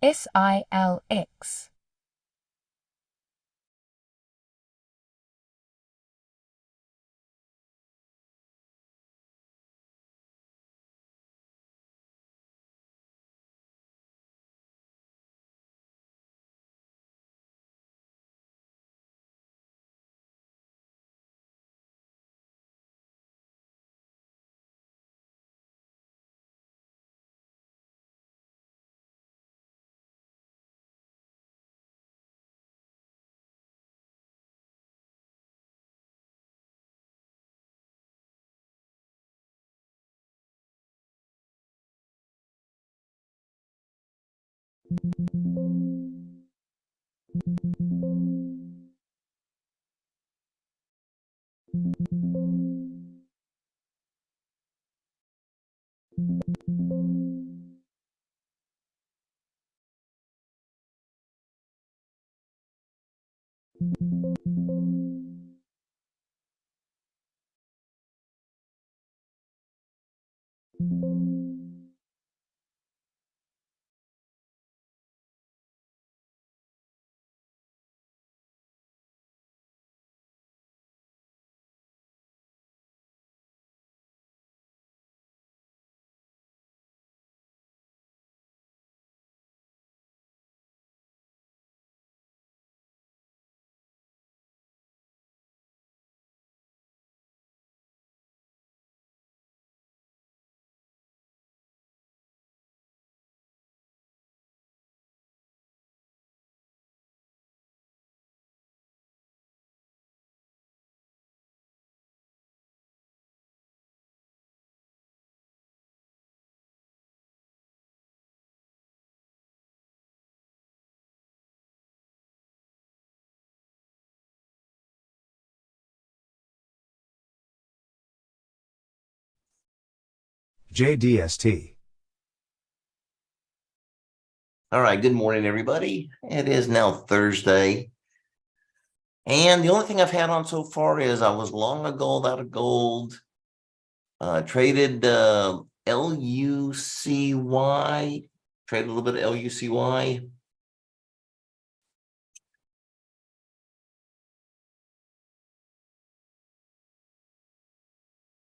SILX. JDST. All right, good morning, everybody. It is now Thursday. And the only thing I've had on so far is I was long a gold out of gold. Traded LUCY, traded a little bit of LUCY.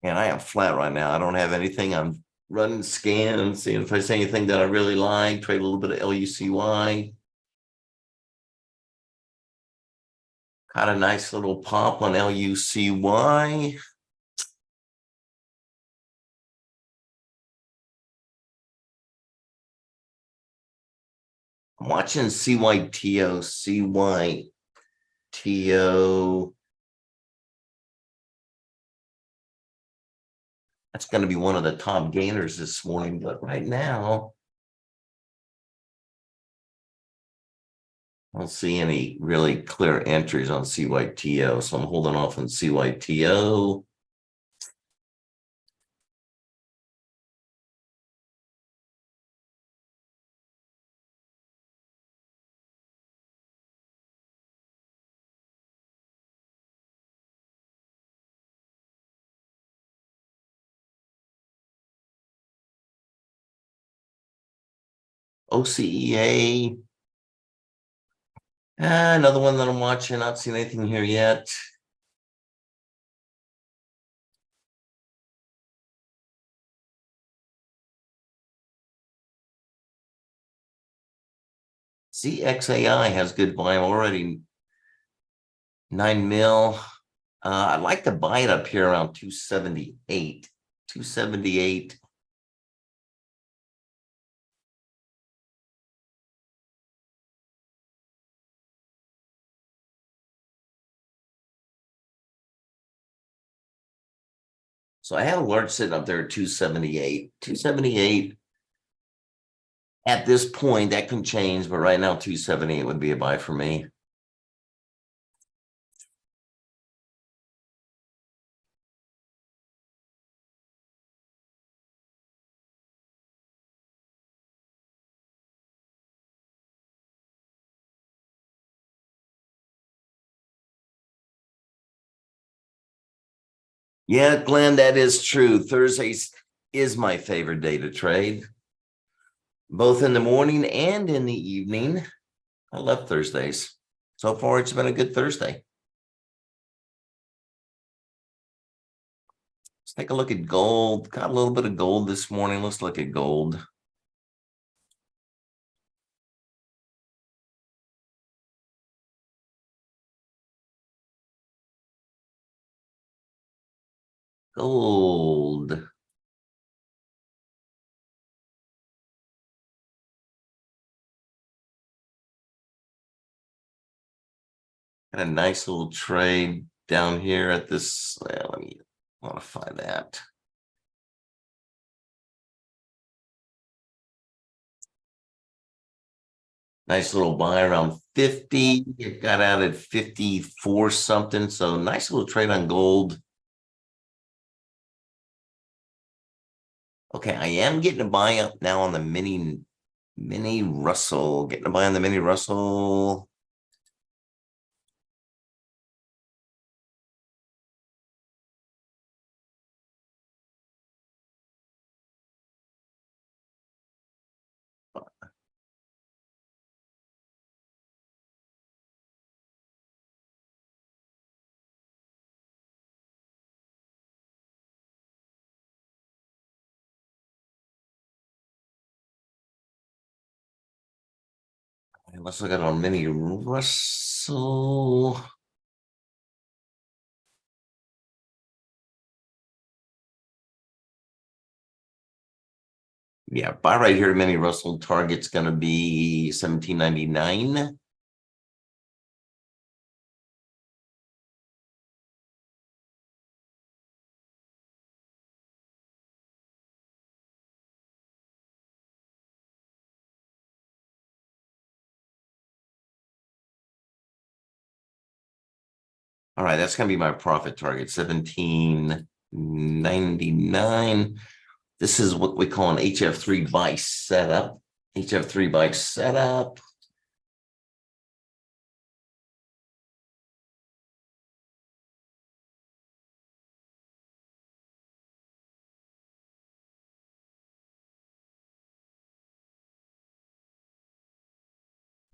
And I am flat right now. I don't have anything. I'm running scans, seeing if I see anything that I really like. Trade a little bit of LUCY. Got a nice little pop on LUCY. I'm watching CYTO, CYTO. That's going to be one of the top gainers this morning, but right now, I don't see any really clear entries on CYTO, so I'm holding off on CYTO. OCEA. Another one that I'm watching. Not seen anything here yet. CXAI has good volume already. 9 mil. I'd like to buy it up here around 278. 278. So I have a large sitting up there at 278. 278. At this point, that can change, but right now 278 would be a buy for me. Yeah, Glenn, that is true. Thursdays is my favorite day to trade, both in the morning and in the evening. I love Thursdays. So far, it's been a good Thursday. Let's take a look at gold. Got a little bit of gold this morning. Let's look at gold. Gold. Got a nice little trade down here at this. Well, let me modify that. Nice little buy around 50. It got out at 54 something. So nice little trade on gold. Okay, I am getting a buy up now on the mini Russell. Getting a buy on the mini Russell. Let's look at our mini Russell. Yeah, buy right here, mini Russell. Target's going to be 17.99. All right, that's going to be my profit target, 17.99. This is what we call an HF3 buy setup. HF3 buy setup.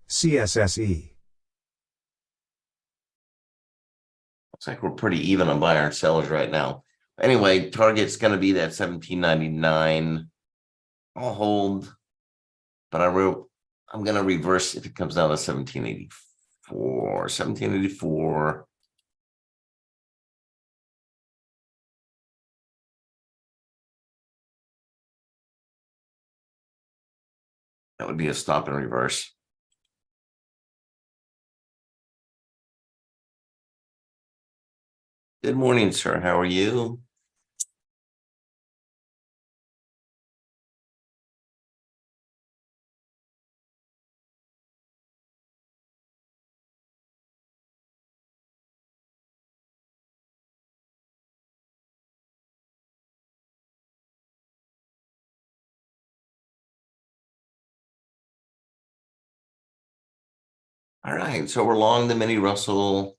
CSSE. Looks like we're pretty even on buyer and sellers right now. Anyway, target's going to be that 17.99. I'll hold, but I'm going to reverse if it comes down to 17.84. 17.84. That would be a stop and reverse. Good morning, sir. How are you? All right, so we're long the mini Russell.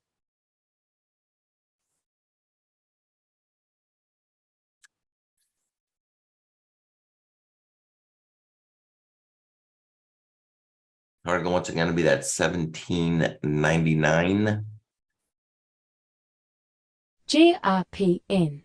Target once again to be that 17.99. GRPN.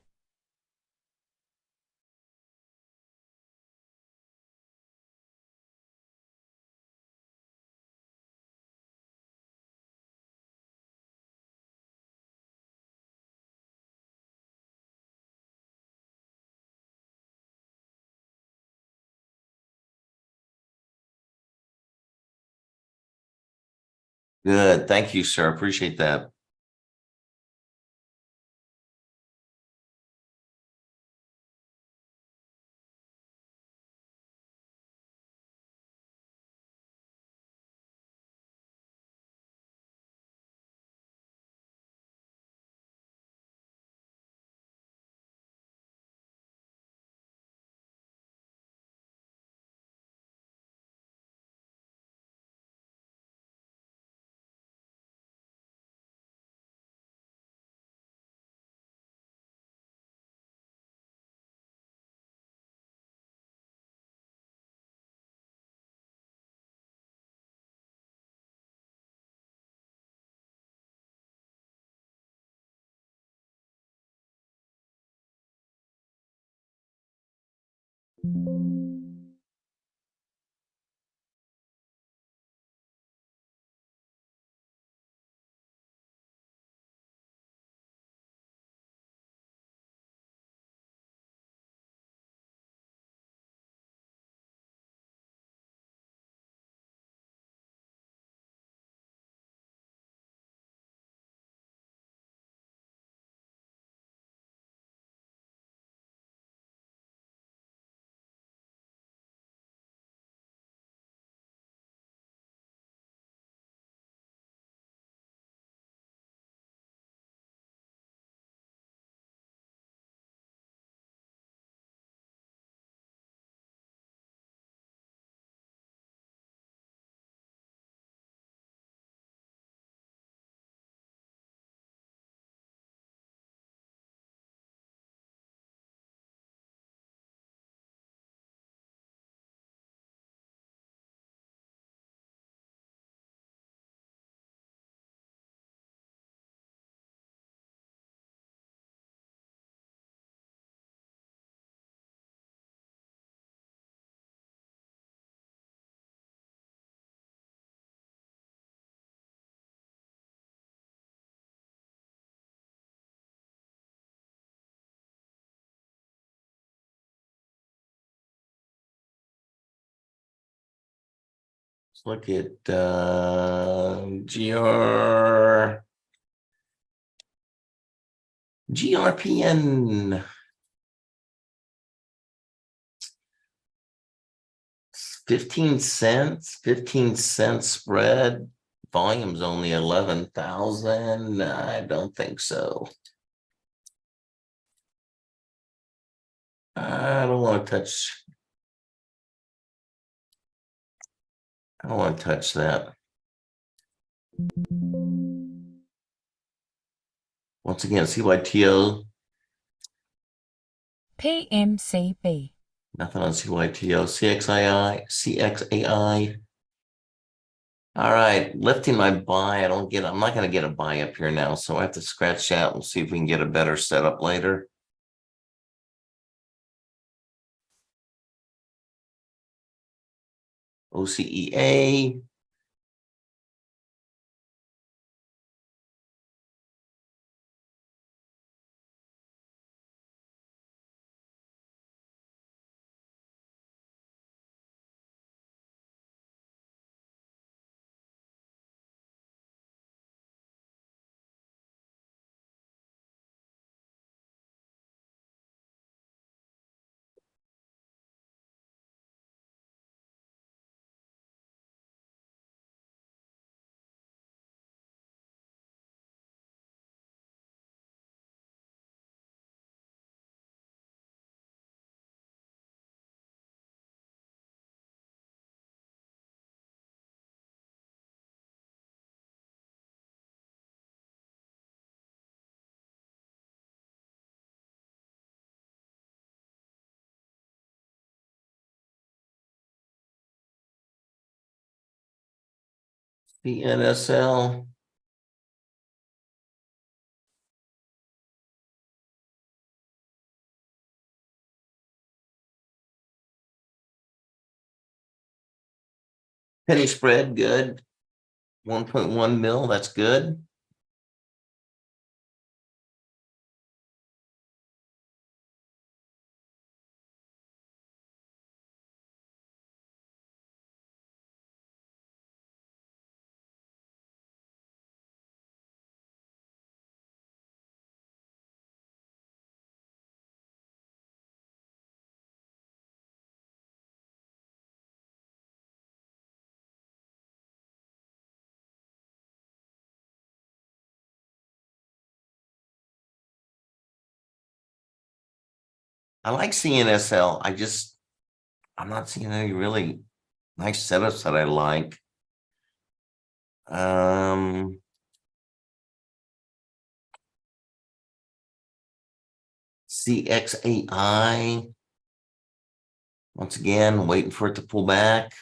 Good. Thank you, sir. Appreciate that. Let's look at GRPN. 15 cents spread. Volume's only 11,000. I don't think so. I don't want to touch. I don't want to touch that. Once again, CYTO. PMCB. Nothing on CYTO. CXAI. All right, lifting my buy. I'm not going to get a buy up here now, so I have to scratch that. We'll see if we can get a better setup later. OCEA. the NSL. Penny spread, good. 1.1 mil, that's good. I like CNSL. I'm not seeing any really nice setups that I like. CXAI. Once again, waiting for it to pull back.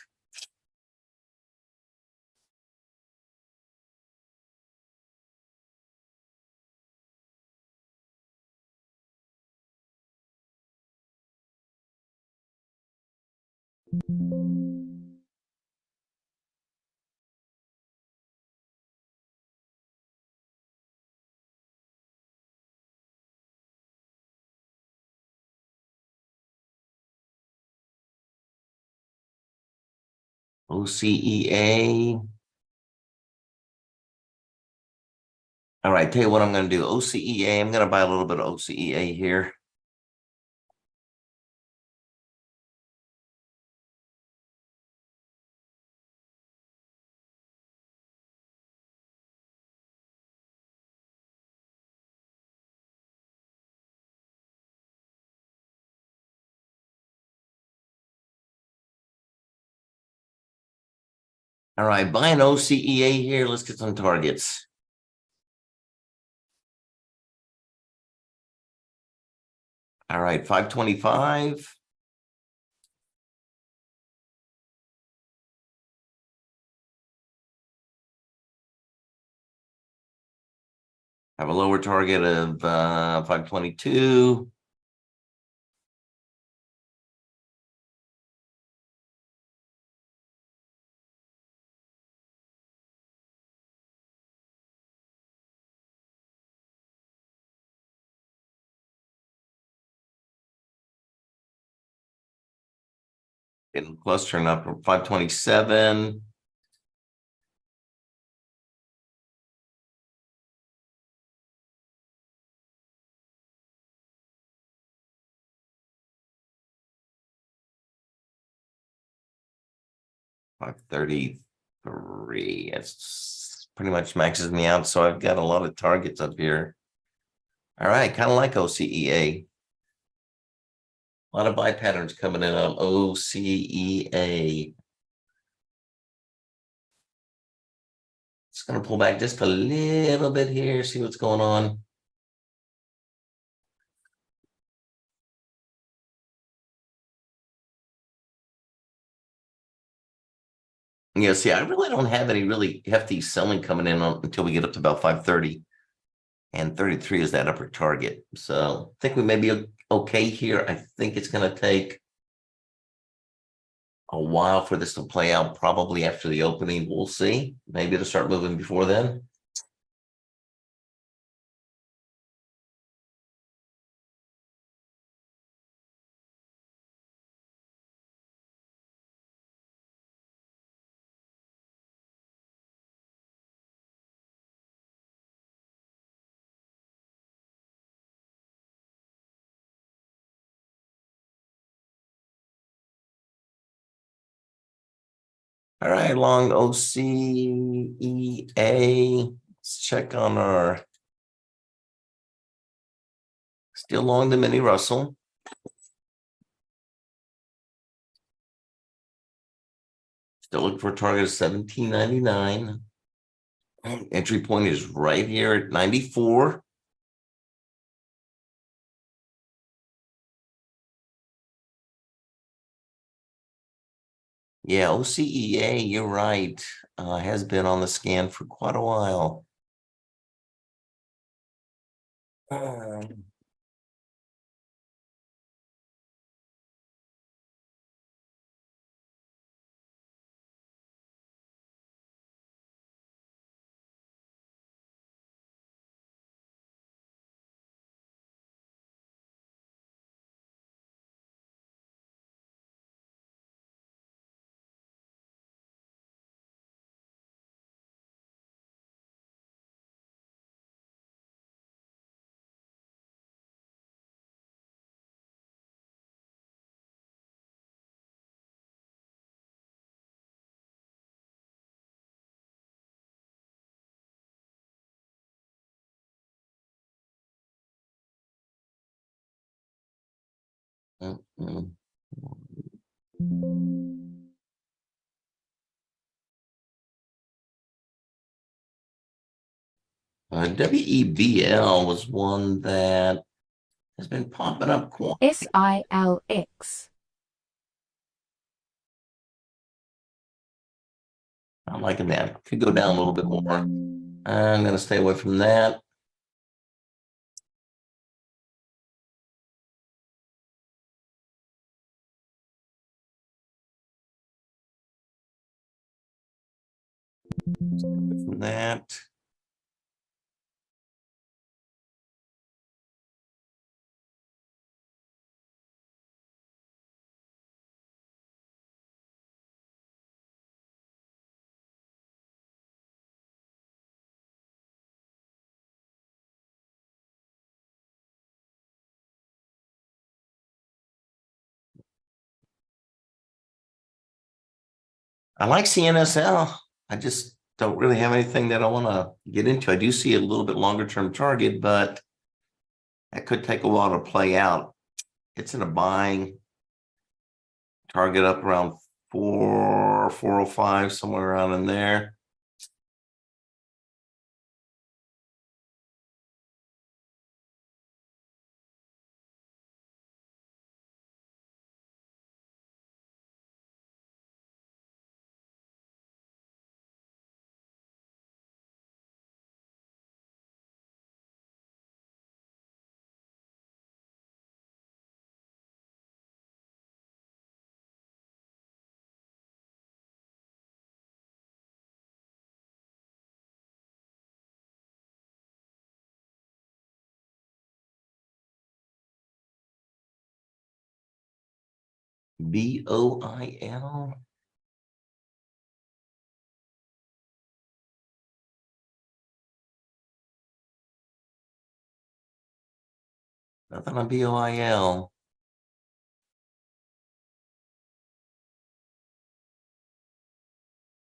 OCEA. All right, tell you what I'm going to do. OCEA, I'm going to buy a little bit of OCEA here. All right, buying OCEA here. Let's get some targets. All right, 525. Have a lower target of 522. Getting clustering up from 527. $533. It's pretty much maxes me out. So I've got a lot of targets up here. All right, kind of like OCEA. A lot of buy patterns coming in on OCEA. It's going to pull back just a little bit here, see what's going on. Yeah, see, I really don't have any really hefty selling coming in until we get up to about 530. And 33 is that upper target. So I think we may be okay here. I think it's going to take a while for this to play out, probably after the opening. We'll see. Maybe it'll start moving before then. All right, long OCEA. Let's check on our still long the mini Russell. Still looking for a target of 17.99. Entry point is right here at 94. Yeah, OCEA, you're right. Has been on the scan for quite a while. Um, mm, mm. WEBL was one that has been popping up quite. SILX. I'm liking that. Could go down a little bit more. I'm going to stay away from that. Stay away from that. I like CNSL. I just don't really have anything that I want to get into. I do see a little bit longer term target, but that could take a while to play out. It's in a buying target up around 405, somewhere around in there. BOIL. Nothing on BOIL.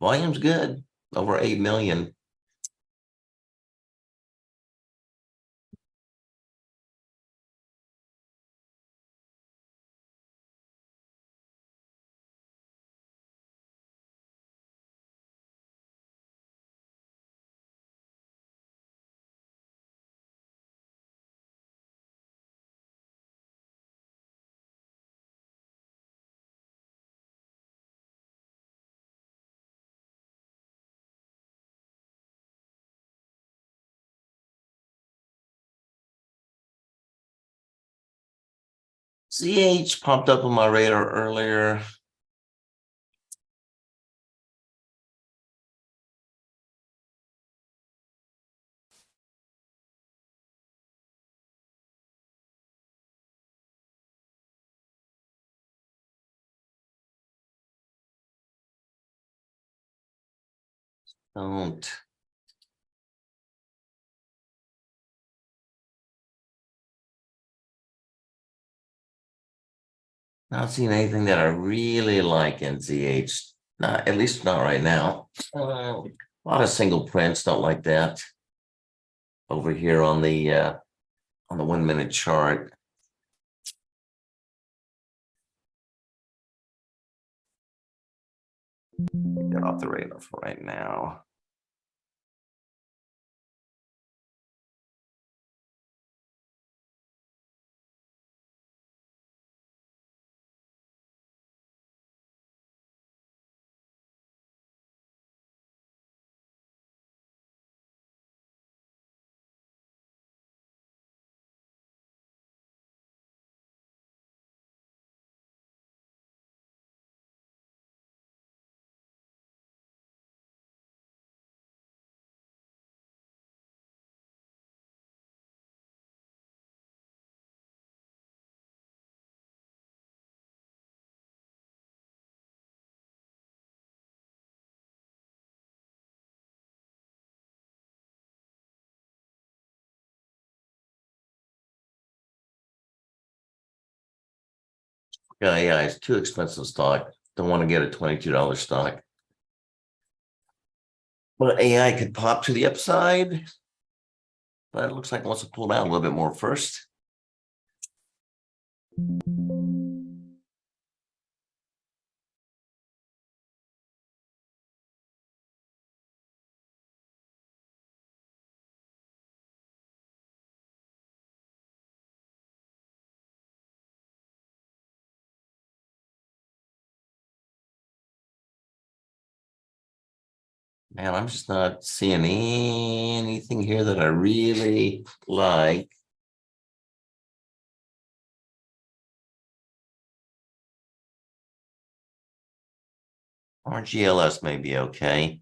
Volume's good, over 8 million. CH popped up on my radar earlier. Don't. Not seeing anything that I really like in ZH. Not, at least not right now. A lot of single prints, don't like that. Over here on the 1 minute chart. Get off the radar for right now. Yeah, it's too expensive stock. Don't want to get a $22 stock. But AI could pop to the upside. But it looks like it wants to pull down a little bit more first. Man, I'm just not seeing anything here that I really like. RGLS may be okay.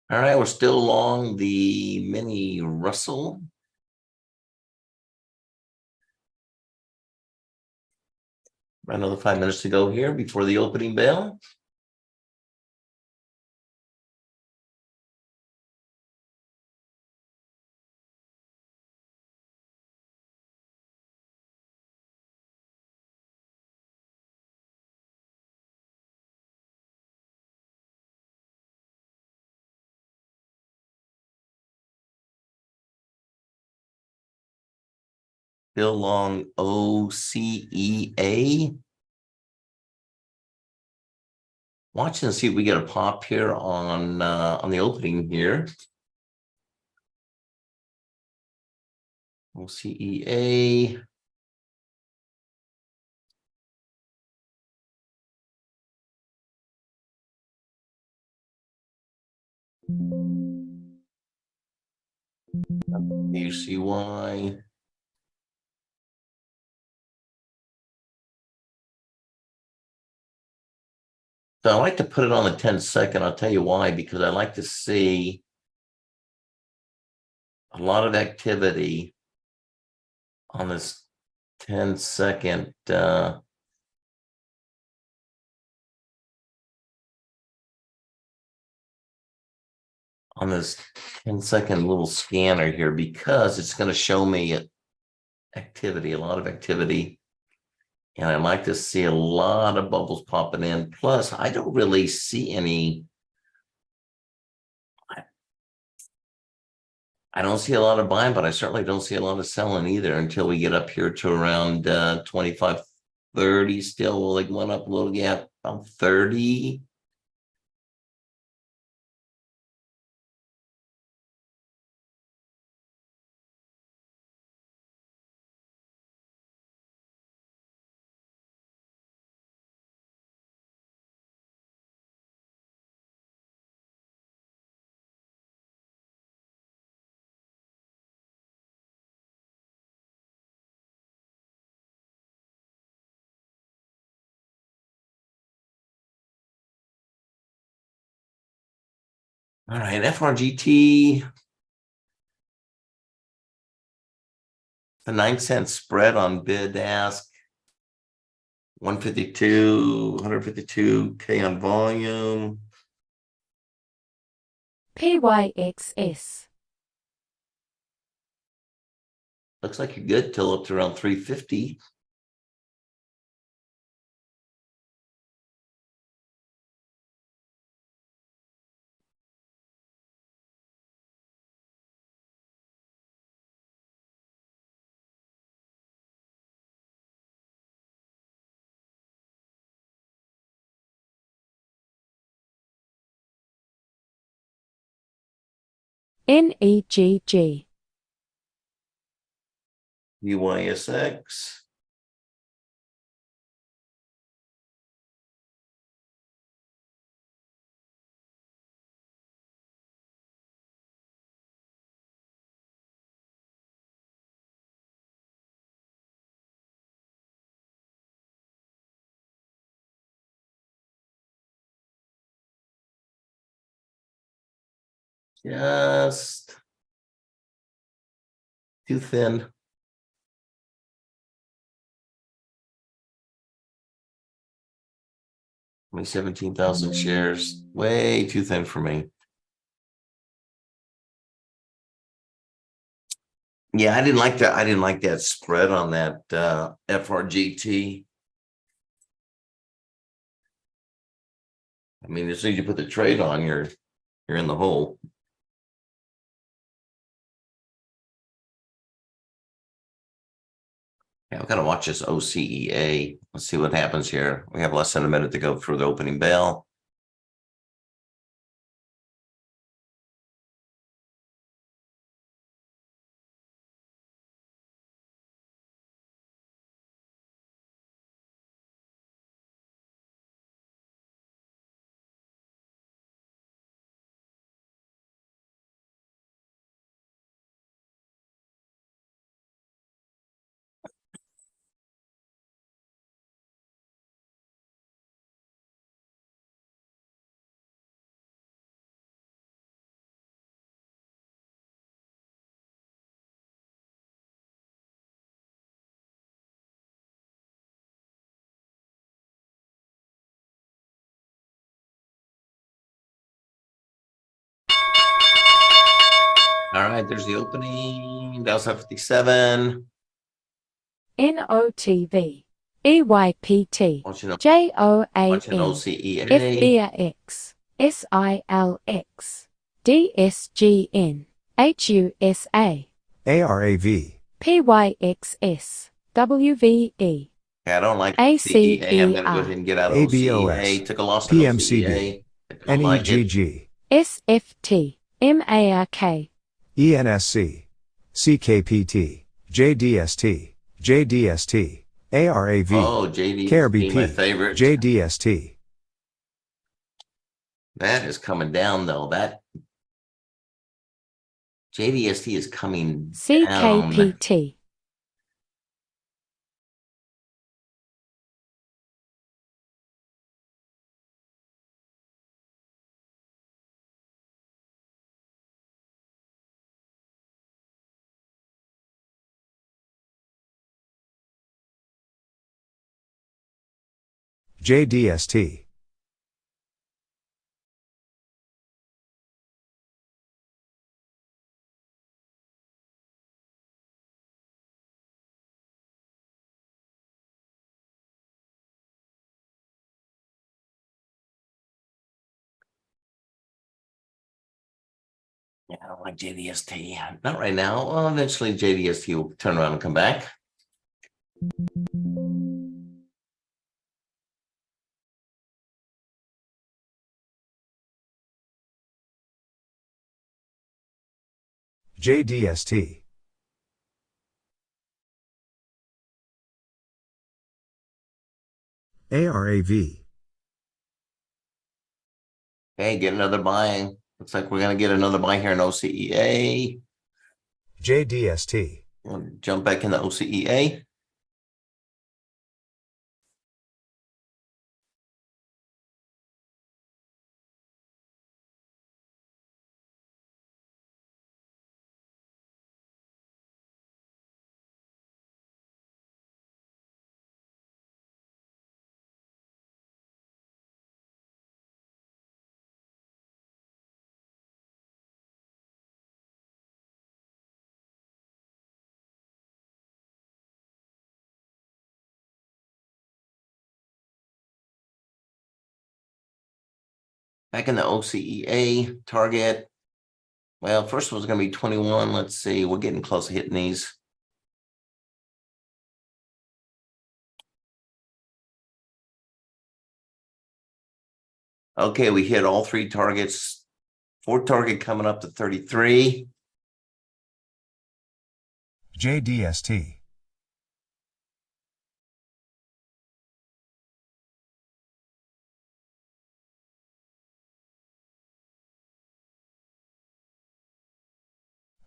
All right, we're still along the mini Russell. Another 5 minutes to go here before the opening bell. Still long OCEA. Watching and see if we get a pop here on the opening here. OCEA. UCY. So I like to put it on the 10-second. I'll tell you why, because I like to see a lot of activity on this 10-second on this 10-second little scanner here, because it's going to show me activity, a lot of activity. And I like to see a lot of bubbles popping in. Plus, I don't really see any. I don't see a lot of buying, but I certainly don't see a lot of selling either until we get up here to around 25.30. Still, like went up a little, yeah, about 30. All right, FRGT. The 9-cent spread on bid ask. 152K on volume. PYXS. Looks like you're good till up to around 350. NEGG. UYSX. Just too thin. Only 17,000 shares. Way too thin for me. Yeah, I didn't like that. I didn't like that spread on that FRGT. I mean, as soon as you put the trade on, you're in the hole. Yeah, I've got to watch this OCEA. Let's see what happens here. We have less than a minute to go through the opening bell. All right, there's the opening. Dow's at 57. NOTV. EYPT. Watching JOAN. OCEA. FBRX. SILX. DSGN. HUSA. ARAV. PYXS. WVE. Yeah, I don't like ACBR. OCEA. I'm going to go ahead and get out of OCEA. Took a loss on OCEA. PMCB. I don't like it. NEGG. SFT. MARK. ENSC. CKPT. JDST. JDST. ARAV. Oh, JD, CARE my BP. favorite. JDST. That is coming down though. That JDST is coming down. CKPT. JDST. Yeah, I don't like JDST. Not right now. Well, eventually JDST will turn around and come back. JDST. ARAV. Okay, get another buy. Looks like we're going to get another buy here in OCEA. JDST. We'll jump back into OCEA. Back in the OCEA target. Well, first one's going to be 21. Let's see. We're getting close to hitting these. Okay, we hit all three targets. Fourth target coming up to 33. JDST.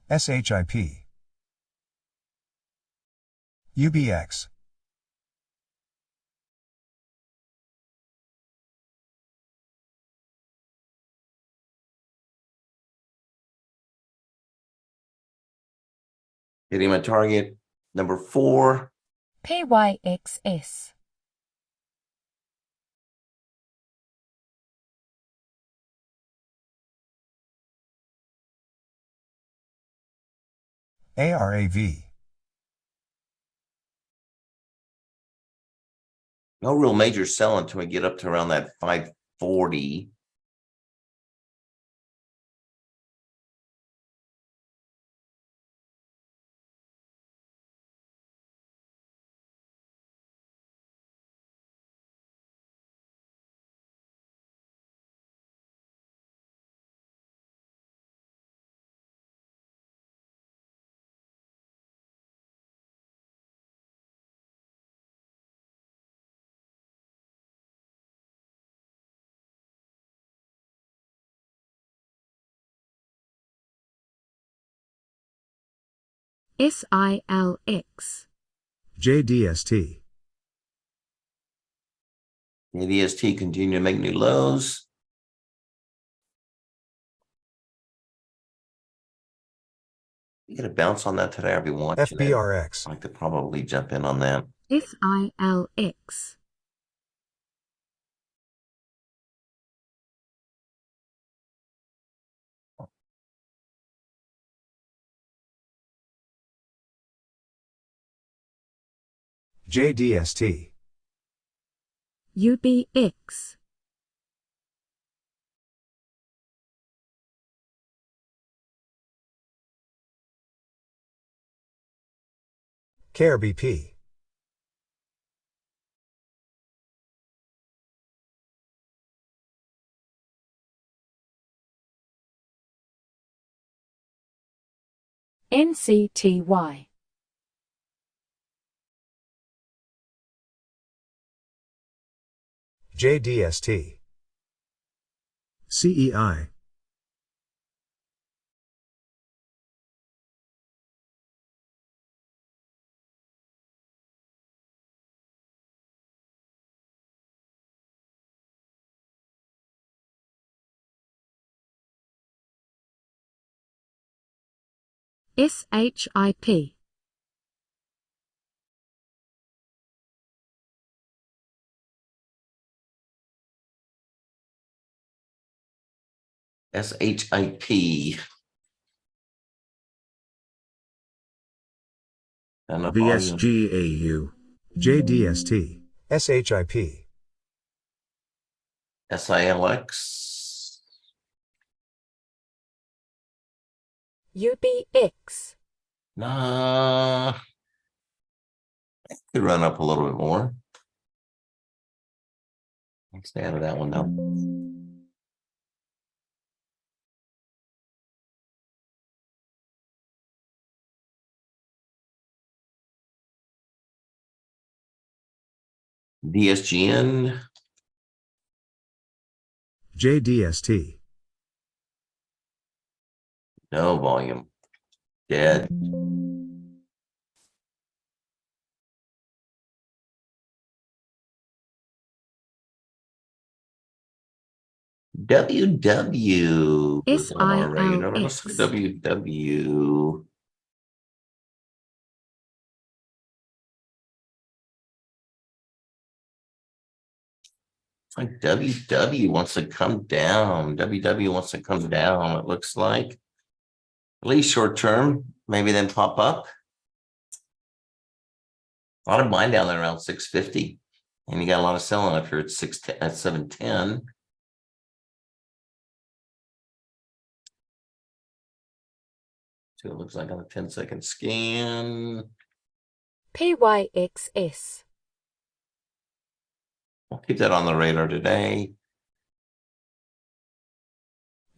SHIP. UBX. Hitting my target. Number 4. PYXS. ARAV. No real major sell until we get up to around that 540. SILX. JDST. The DST continue to make new lows. You get a bounce on that today, I'll be watching it. FBRX. I could probably jump in on that. SILX. JDST. UBX. KRBP. NCTY. JDST. CEI. SHIP. SHIP. And the volume. VSGAU. JDST. SHIP. SILX. UBX. Nah. Could run up a little bit more. Let's stay out of that one now. DSGN. JDST. No volume. Dead. WW was on our radar. Let's look at WW. It's like WW wants to come down. WW wants to come down, it looks like. At least short term, maybe then pop up. A lot of buying down there around 650. And you got a lot of selling up here at 710. See what it looks like on a 10-second scan. PYXS. We'll keep that on the radar today.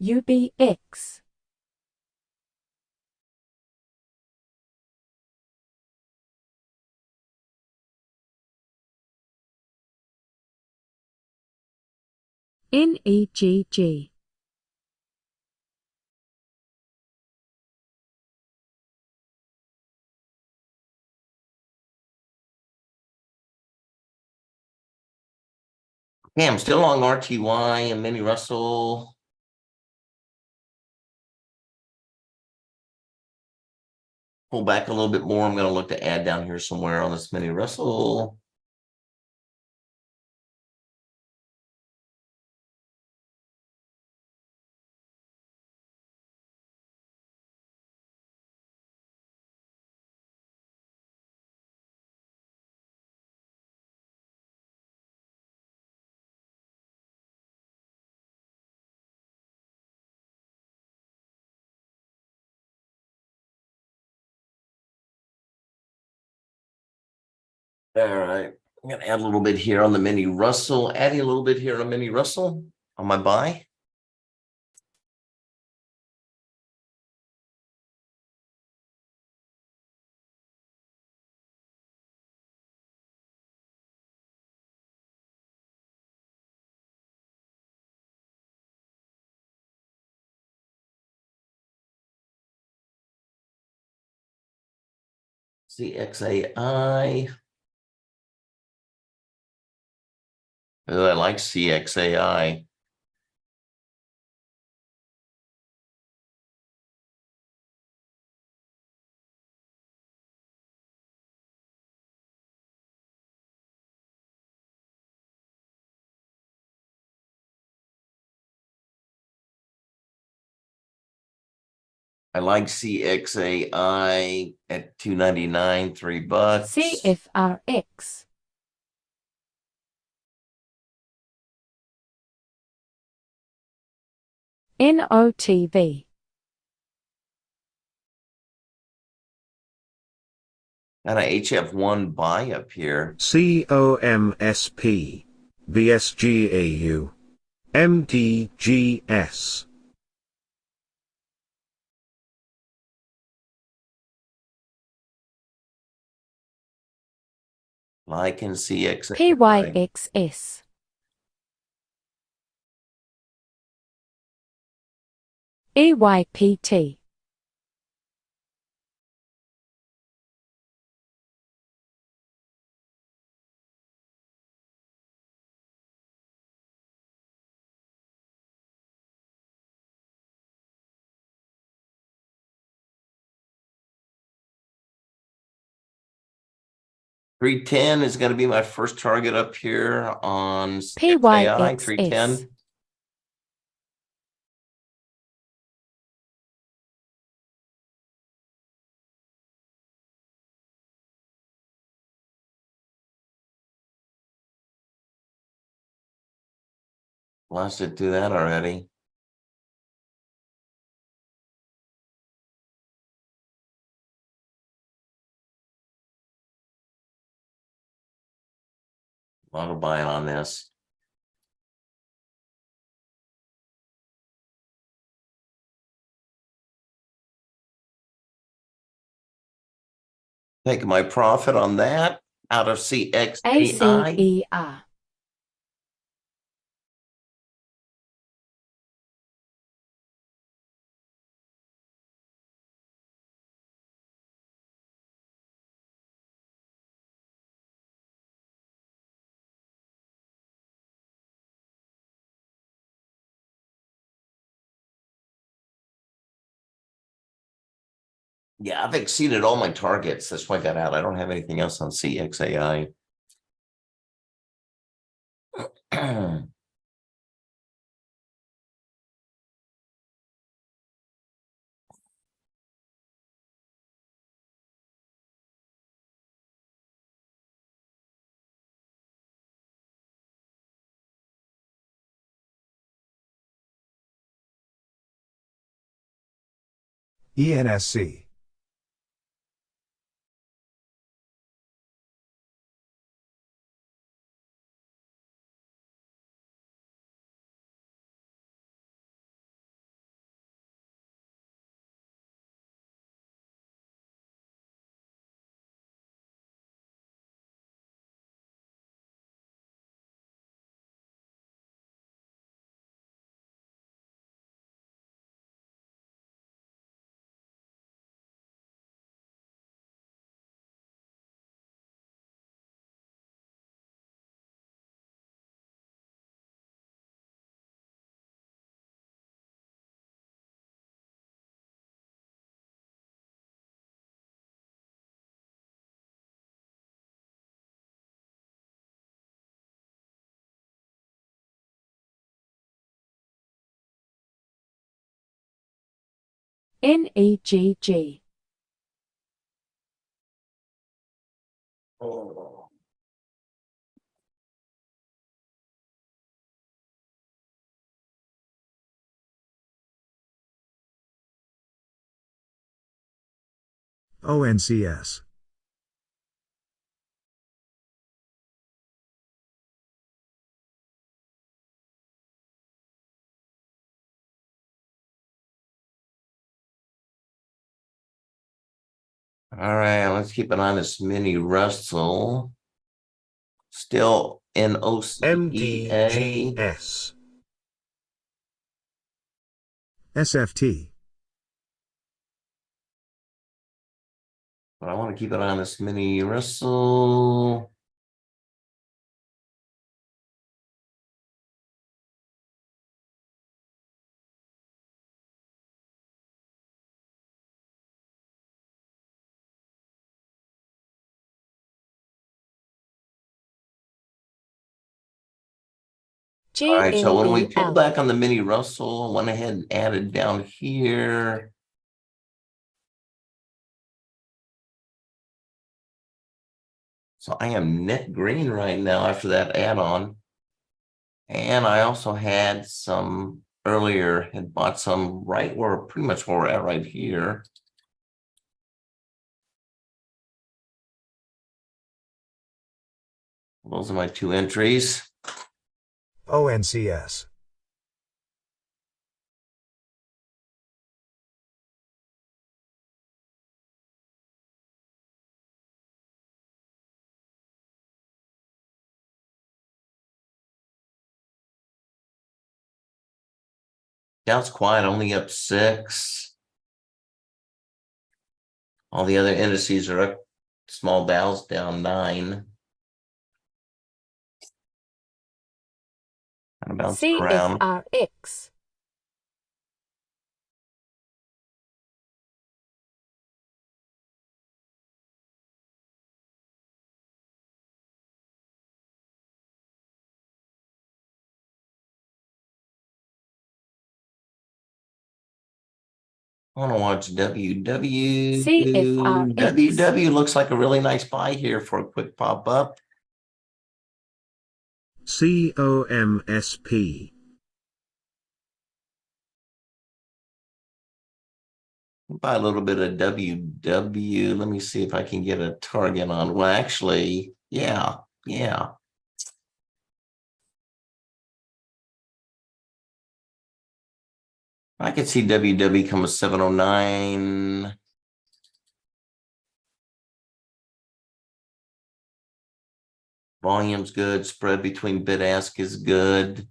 UBX. NEGG. Okay, I'm still on RTY and Mini Russell. Pull back a little bit more. I'm going to look to add down here somewhere on this Mini Russell. All right, I'm going to add a little bit here on the Mini Russell, adding a little bit here on Mini Russell on my buy. CXAI. Oh, I like CXAI. I like CXAI at $2.99, $3. CFRX. NOTV. Got a HF1 buy up here. COMSP. VSGAU. MDGS. Like in CXAI. PYXS. EYPT. $3.10 is going to be my first target up here on CXAI, PYXS. $3.10. Blasted through that already. A lot of buying on this. Taking my profit on that out of CXAI. ACER. Yeah, I've exceeded all my targets. That's why I got out. I don't have anything else on CXAI. ENSC. NEGG. Oh. ONCS. All right, let's keep an eye on this mini Russell. Still in OCEA. MDGS. SFT. But I want to keep an eye on this mini Russell. All right, so when we pulled GLEL. back on the mini Russell, I went ahead and added down here. So I am net green right now after that add-on. And I also had some earlier, had bought some right where pretty much where we're at right here. Those are my two entries. ONCS. Dow's quiet, only up 6. All the other indices are up. Small Dow's down 9. Kind of bouncing around. CFRX. I want to watch WW. CFRX. WW looks like a really nice buy here for a quick pop up. COMSP. Buy a little bit of WW. Let me see if I can get a target on. Well, actually, yeah. I could see WW come with 709. Volume's good. Spread between bid ask is good.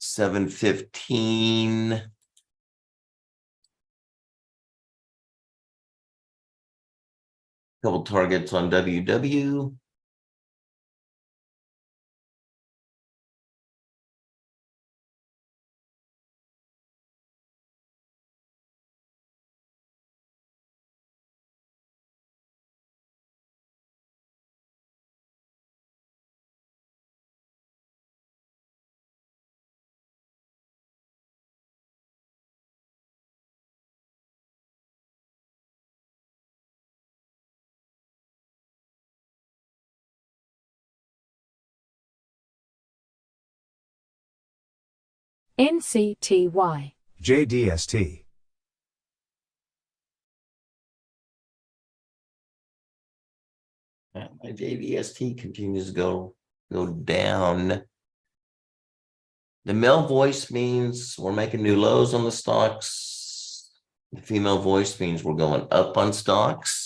$7.15. Couple targets on WW. NCTY. JDST. My JDST continues to go down. The male voice means we're making new lows on the stocks. The female voice means we're going up on stocks.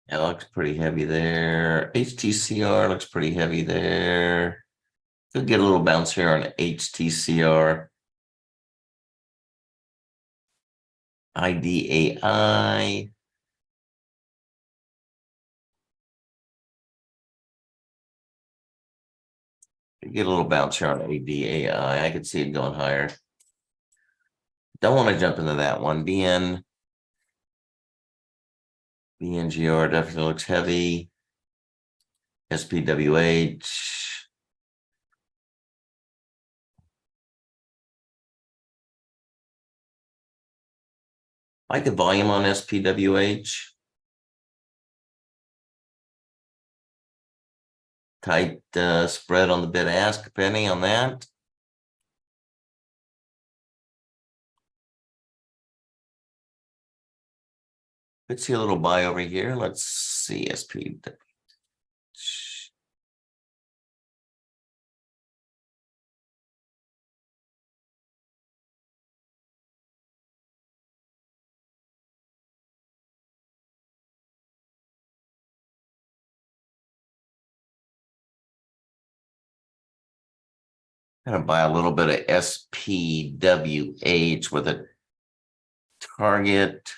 That looks pretty heavy there. HTCR looks pretty heavy there. Could get a little bounce here on HTCR. IDAI. Get a little bounce here on ADAI. I could see it going higher. Don't want to jump into that one. BNGR definitely looks heavy. SPWH. Like the volume on SPWH. Tight spread on the bid ask penny on that. Could see a little buy over here. Let's see SPWH. Gonna buy a little bit of SPWH with a target.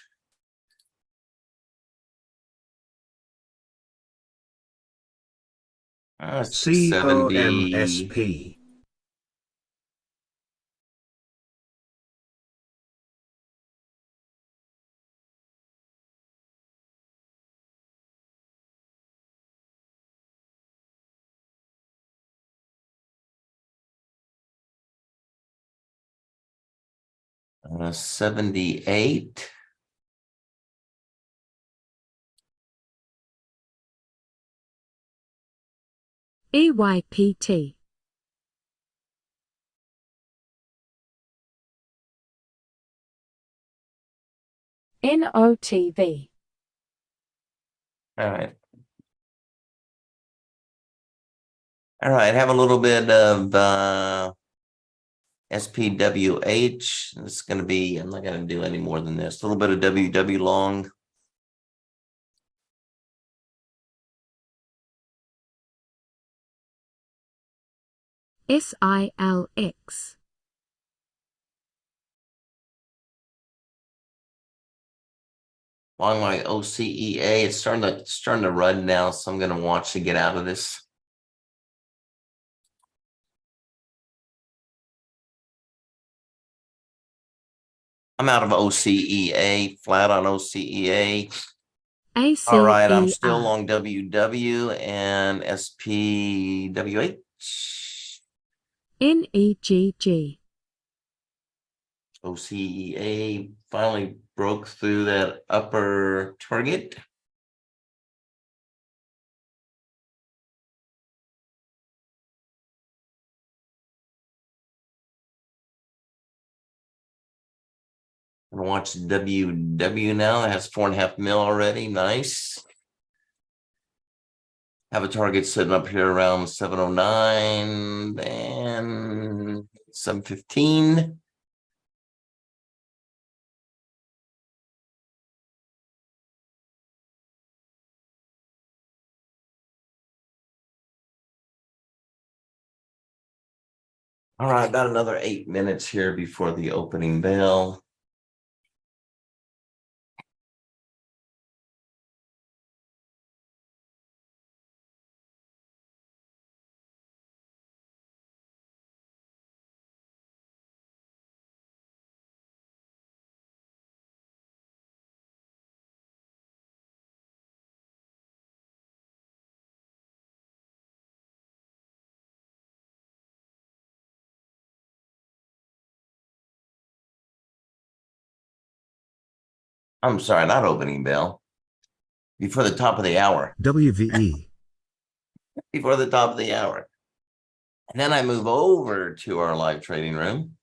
$670. COMSP. $78. EYPT. NOTV. All right. All right, have a little bit of SPWH. It's going to be, I'm not going to do any more than this. A little bit of WW long. SILX. Long my OCEA. It's starting to run now, so I'm going to watch to get out of this. I'm out of OCEA, flat on OCEA. All right, I'm still ACER. long WW and SPWH. NEGG. OCEA finally broke through that upper target. I'm gonna watch WW now. It has 4.5 mil already. Nice. Have a target sitting up here around 709 and 715. All right, about another 8 minutes here before the opening bell. I'm sorry, not opening bell. Before the top of the hour. WVE. Before the top of the hour. And then I move over to our live trading room.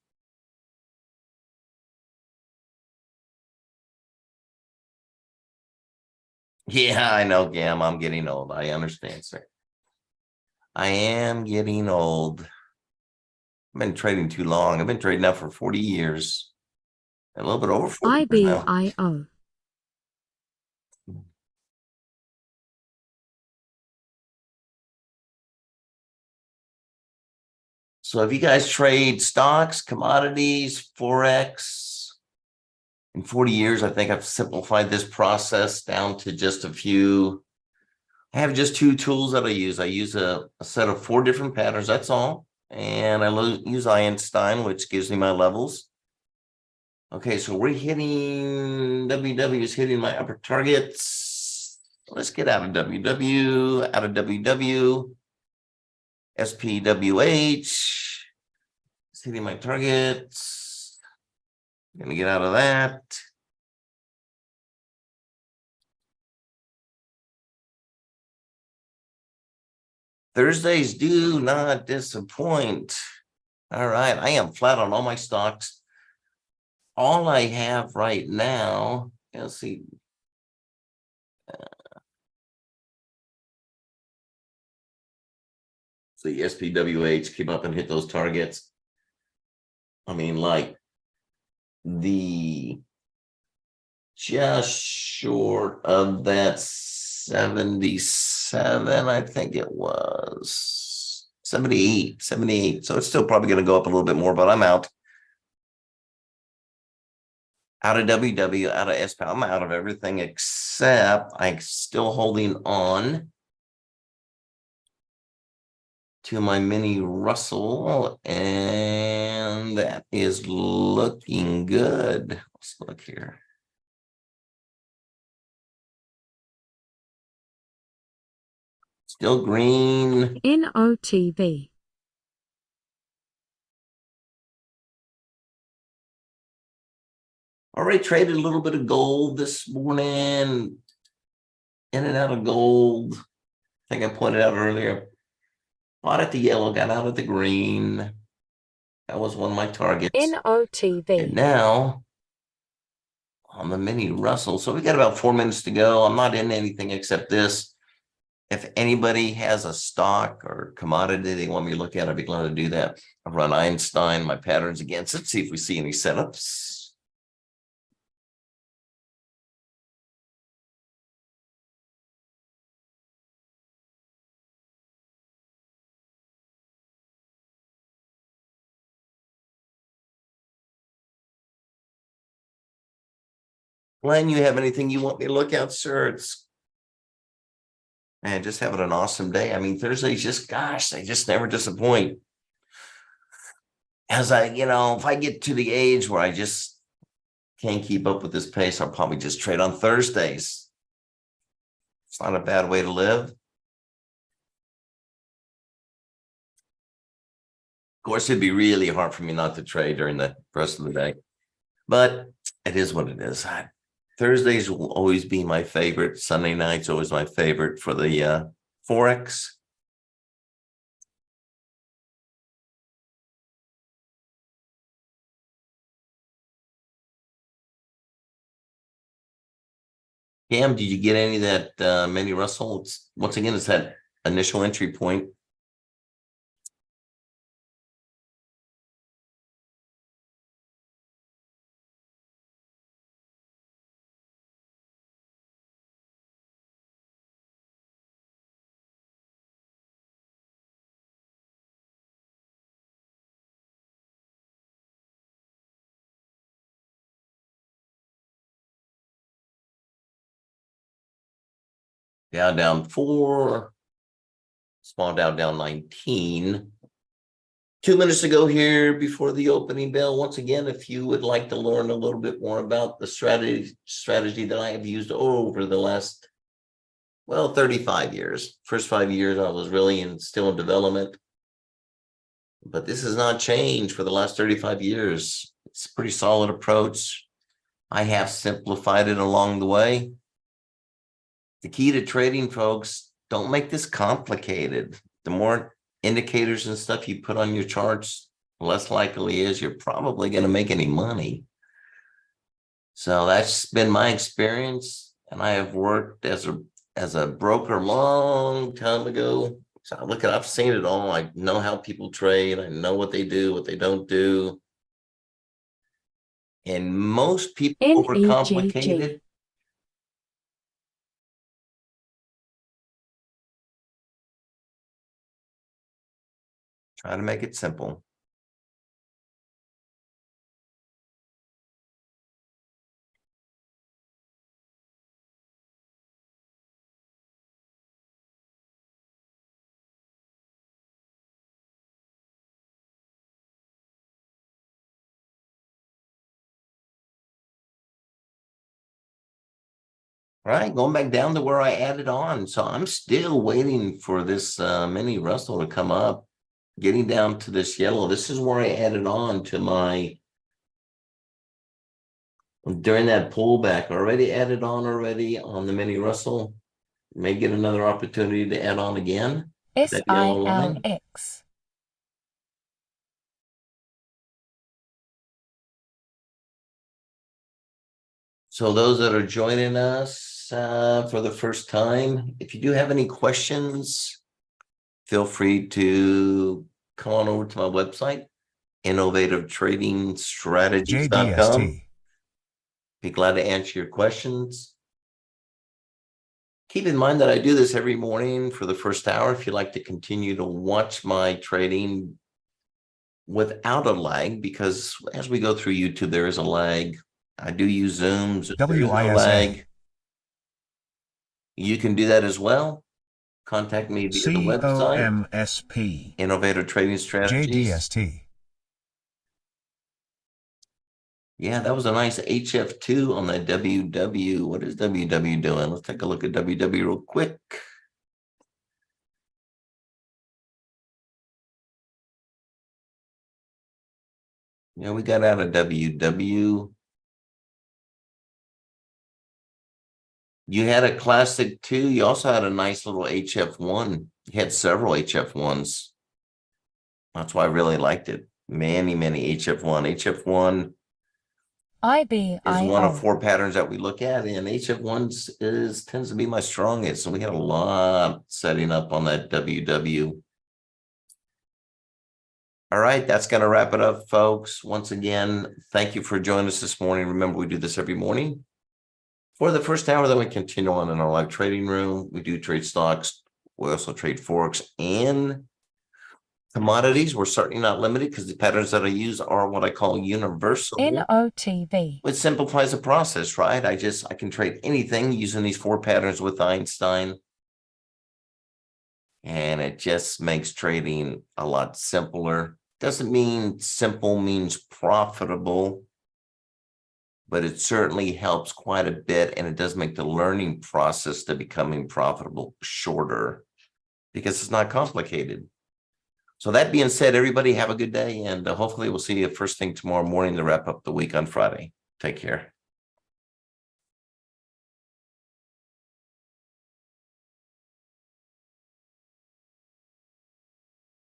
Yeah, I know, Gam. I'm getting old. I understand, sir. I am getting old. I've been trading too long. I've been trading now for 40 years. A little bit over 40 years now. IBIO. So if you guys trade stocks, commodities, Forex, in 40 years, I think I've simplified this process down to just a few. I have just two tools that I use. I use a set of 4 different patterns, that's all. And I use Einstein, which gives me my levels. Okay, so we're hitting, WW is hitting my upper targets. Let's get out of WW, out of WW. SPWH is hitting my targets. I'm gonna get out of that. Thursdays do not disappoint. All right, I am flat on all my stocks. All I have right now, let's see. So the SPWH came up and hit those targets. I mean, like the just short of that 77, I think it was 78. So it's still probably going to go up a little bit more, but I'm out. Out of WW, out of SPAL, I'm out of everything except I'm still holding on to my mini Russell, and that is looking good. Let's look here. Still green. NOTV. Already traded a little bit of gold this morning. In and out of gold. I think I pointed out earlier. Bought at the yellow, got out of the green. That was one of my targets. And NOTV. now on the mini Russell. So we got about 4 minutes to go. I'm not in anything except this. If anybody has a stock or commodity they want me to look at, I'd be glad to do that. I run Einstein, my patterns against it, see if we see any setups. Glenn, you have anything you want me to look at, sir? It's man, just having an awesome day. I mean, Thursdays just, gosh, they just never disappoint. As I, if I get to the age where I just can't keep up with this pace, I'll probably just trade on Thursdays. It's not a bad way to live. Of course, it'd be really hard for me not to trade during the rest of the day, but it is what it is. Thursdays will always be my favorite. Sunday night's always my favorite for the Forex. Cam, did you get any of that mini Russell? Once again, it's that initial entry point. Down 4. Small down 19. 2 minutes to go here before the opening bell. Once again, if you would like to learn a little bit more about the strategy that I have used over the last, 35 years. First 5 years, I was really still in development. But this has not changed for the last 35 years. It's a pretty solid approach. I have simplified it along the way. The key to trading, folks, don't make this complicated. The more indicators and stuff you put on your charts, less likely is you're probably going to make any money. So that's been my experience, and I have worked as a broker a long time ago. So I've seen it all. I know how people trade. I know what they do, what they don't do. And most people overcomplicate it. Try to make it simple. All right, going back down to where I added on. So I'm still waiting for this mini Russell to come up. Getting down to this yellow. This is where I added on to my, during that pullback, already added on on the mini Russell. May get another opportunity to add on again. That yellow line. SILX. So those that are joining us for the first time, if you do have any questions, feel free to come on over to my website, innovativetradingstrategies.com. JDST. Be glad to answer your questions. Keep in mind that I do this every morning for the first hour. If you'd like to continue to watch my trading without a lag, because as we go through YouTube, there is a lag. I do use Zooms. There is no WISA. lag. You can do that as well. Contact me via the website. COMSP. Innovative Trading Strategies. JDST. Yeah, that was a nice HF2 on that WW. What is WW doing? Let's take a look at WW real quick. Yeah, we got out of WW. You had a classic 2. You also had a nice little HF1. You had several HF1s. That's why I really liked it. Many HF1. HF1 is one of 4 patterns that we look at, and HF1s tends to be my strongest. So we had a lot setting up on that WW. All right, that's going to wrap it up, folks. Once again, thank you for joining us this morning. Remember, we do this every morning. For the first hour, then we continue on in our live trading room. We do trade stocks. We also trade Forex and commodities. We're certainly not limited because the patterns that I use are what I call universal. NOTV. It simplifies the process, right? I can trade anything using these 4 patterns with Einstein. And it just makes trading a lot simpler. Doesn't mean simple means profitable, but it certainly helps quite a bit, and it does make the learning process to becoming profitable shorter because it's not complicated. So that being said, everybody have a good day, and hopefully we'll see you first thing tomorrow morning to wrap up the week on Friday. Take care.